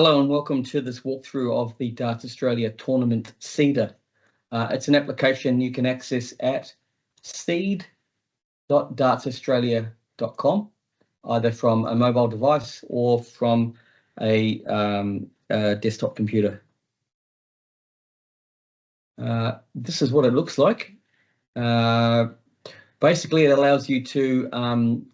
Hello and welcome to this walkthrough of the Darts Australia Tournament Seeder. It's an application you can access at seed.dartsaustralia.com, either from a mobile device or from a desktop computer. This is what it looks like. Basically, it allows you to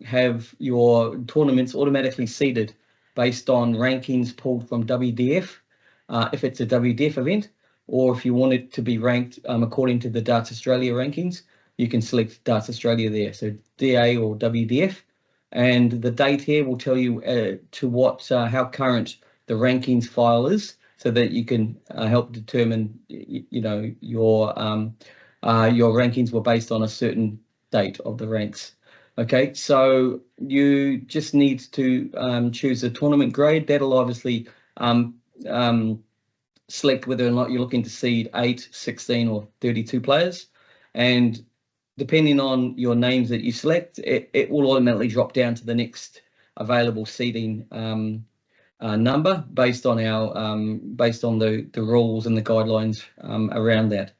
have your tournaments automatically seeded based on rankings pulled from WDF, if it's a WDF event, or if you want it to be ranked according to the Darts Australia rankings, you can select Darts Australia there, so DA or WDF, and the date here will tell you how current the rankings file is, so that you can help determine, your rankings were based on a certain date of the ranks. Okay, so you just need to choose a tournament grade. That'll obviously select whether or not you're looking to seed 8, 16 or 32 players. And depending on your names that you select, it will automatically drop down to the next available seeding number based on the rules and the guidelines around that.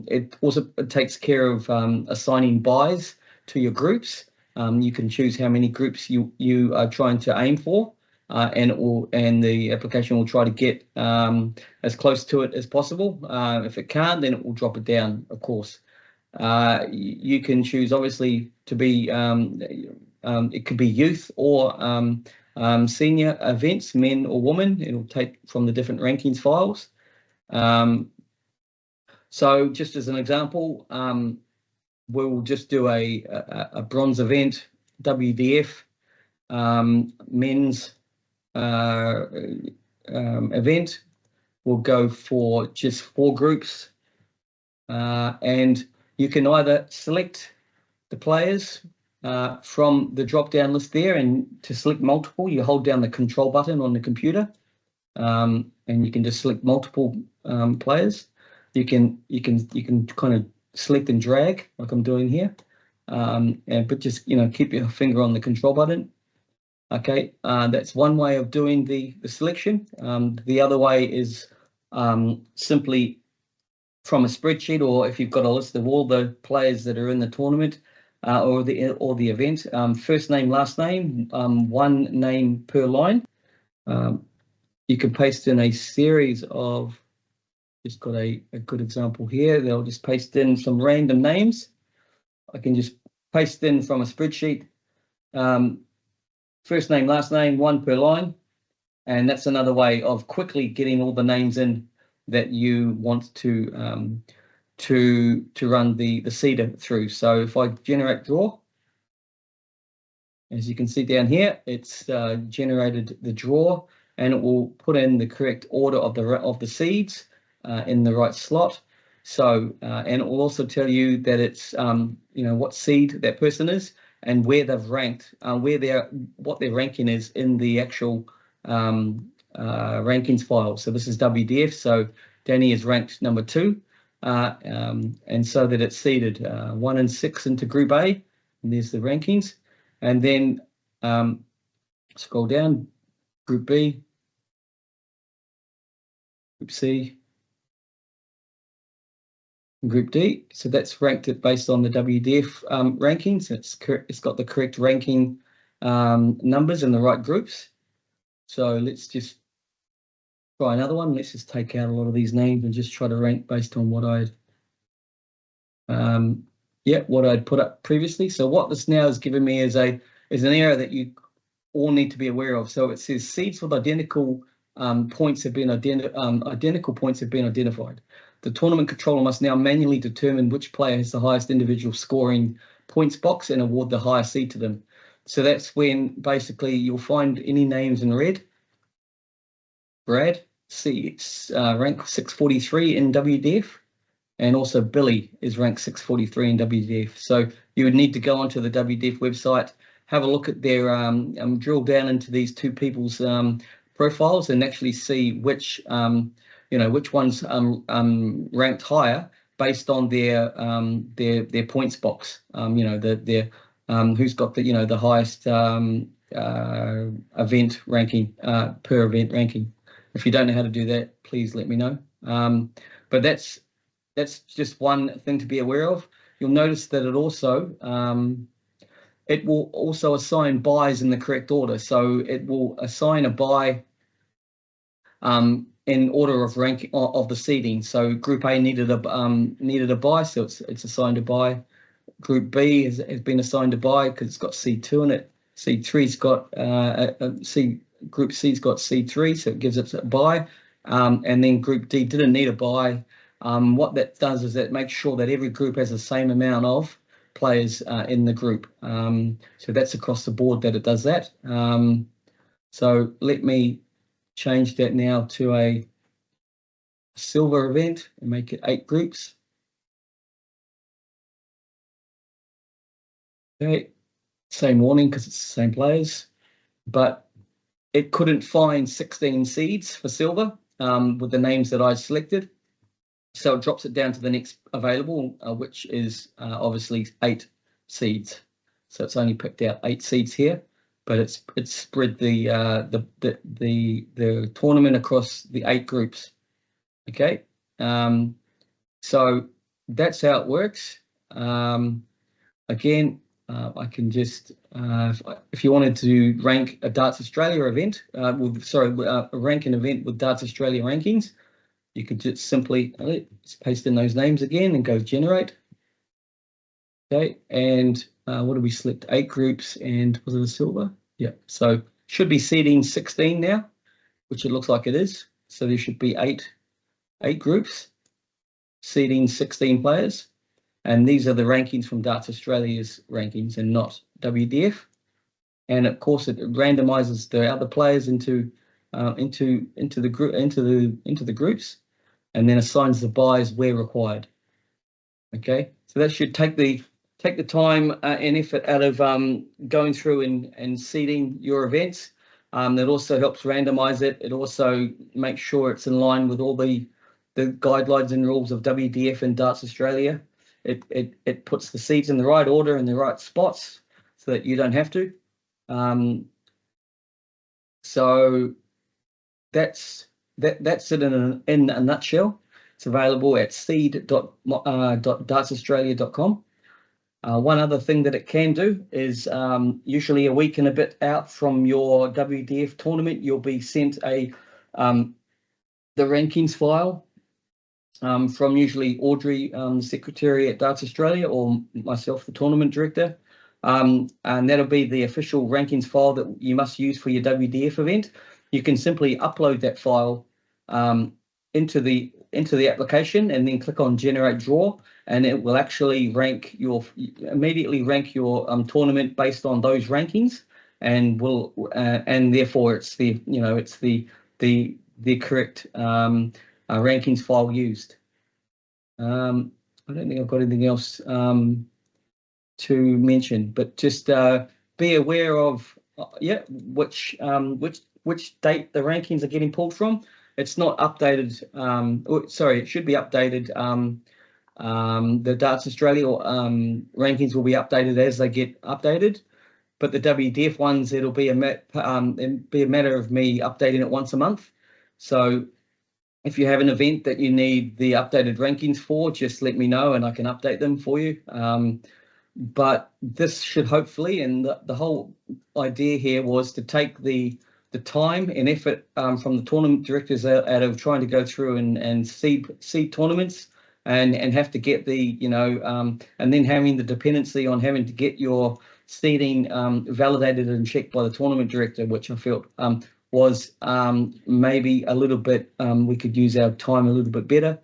It also takes care of assigning buys to your groups. You can choose how many groups you are trying to aim for, and the application will try to get as close to it as possible. If it can't, then it will drop it down, of course. You can choose, obviously, to be it could be youth or senior events, men or women. It'll take from the different rankings files. So just as an example, we'll just do a bronze event, WDF, men's event. We'll go for just 4 groups, and you can either select the players from the drop-down list there, and to select multiple, you hold down the control button on the computer, and you can just select multiple players. You can kind of select and drag like I'm doing here, but just keep your finger on the control button. Okay, that's one way of doing the selection. The other way is simply from a spreadsheet, or if you've got a list of all the players that are in the tournament or the event, first name, last name, one name per line. You can paste in a series of. Just got a good example here. They'll just paste in some random names. I can just paste in from a spreadsheet, first name, last name, one per line, and that's another way of quickly getting all the names in that you want to run the seeder through. So if I generate draw, as you can see down here, it's generated the draw, and it will put in the correct order of the seeds in the right slot. So and it will also tell you that it's what seed that person is and where they've ranked, what their ranking is in the actual rankings file. So this is WDF, so Danny is ranked number 2, and so that it's seeded 1 and 6 into Group A, and there's the rankings. And then scroll down, Group B, Group C, Group D. So that's ranked it based on the WDF rankings. It's got the correct ranking numbers in the right groups. So let's just try another one. Let's just take out a lot of these names and just try to rank based on what I'd put up previously. So what this now is giving me is an error that you all need to be aware of. So it says seeds with identical points have been identified. The tournament controller must now manually determine which player has the highest individual scoring points box and award the highest seed to them. So that's when basically you'll find any names in red. Brad, rank 643 in WDF, and also Billy is ranked 643 in WDF. So you would need to go onto the WDF website, have a look at their drill down into these two people's profiles, and actually see which ones ranked higher based on their points box. Who's got the highest event ranking, per event ranking. If you don't know how to do that, please let me know. But that's just one thing to be aware of. You'll notice that it will also assign buys in the correct order. So it will assign a buy in order of ranking of the seeding. So Group A needed a buy, so it's assigned a buy. Group B has been assigned a buy because it's got C2 in it. C3's got Group C's got C3, so it gives it a buy. And then Group D didn't need a buy. What that does is that makes sure that every group has the same amount of players in the group. So that's across the board that it does that. So let me change that now to a silver event and make it 8 groups. Okay, same warning because it's the same players, but it couldn't find 16 seeds for silver with the names that I selected. So it drops it down to the next available, which is obviously 8 seeds. So it's only picked out 8 seeds here, but it's spread the tournament across the 8 groups. Okay, so that's how it works. Again, I can just if you wanted to rank a Darts Australia event, rank an event with Darts Australia rankings, you could just simply paste in those names again and go generate. Okay, and what did we select? 8 groups, and was it a silver? Yeah, so should be seeding 16 now, which it looks like it is. So there should be 8 groups, seeding 16 players, and these are the rankings from Darts Australia's rankings and not WDF. And of course, it randomizes the other players into the groups, and then assigns the buys where required. Okay, so that should take the time and effort out of going through and seeding your events. That also helps randomize it. It also makes sure it's in line with all the guidelines and rules of WDF and Darts Australia. It puts the seeds in the right order and the right spots so that you don't have to. So that's it in a nutshell. It's available at seed.dartsaustralia.com. One other thing that it can do is usually a week and a bit out from your WDF tournament, you'll be sent the rankings file from usually Audrey, secretary at Darts Australia, or myself, the tournament director. And that'll be the official rankings file that you must use for your WDF event. You can simply upload that file into the application and then click on generate draw, and it will actually immediately rank your tournament based on those rankings, and therefore it's the correct rankings file used. I don't think I've got anything else to mention, but just be aware of which date the rankings are getting pulled from. It's not updated. It should be updated. The Darts Australia rankings will be updated as they get updated, but the WDF ones, it'll be a matter of me updating it once a month. So if you have an event that you need the updated rankings for, just let me know and I can update them for you. But this should hopefully, and the whole idea here was to take the time and effort from the tournament directors out of trying to go through and seed tournaments and have to get and then having the dependency on having to get your seeding validated and checked by the tournament director, which I felt was maybe a little bit, we could use our time a little bit better.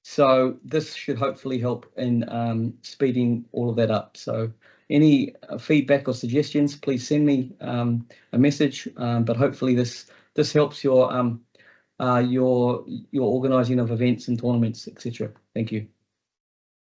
So this should hopefully help in speeding all of that up. So any feedback or suggestions, please send me a message. But hopefully this helps your organising of events and tournaments, etc. Thank you.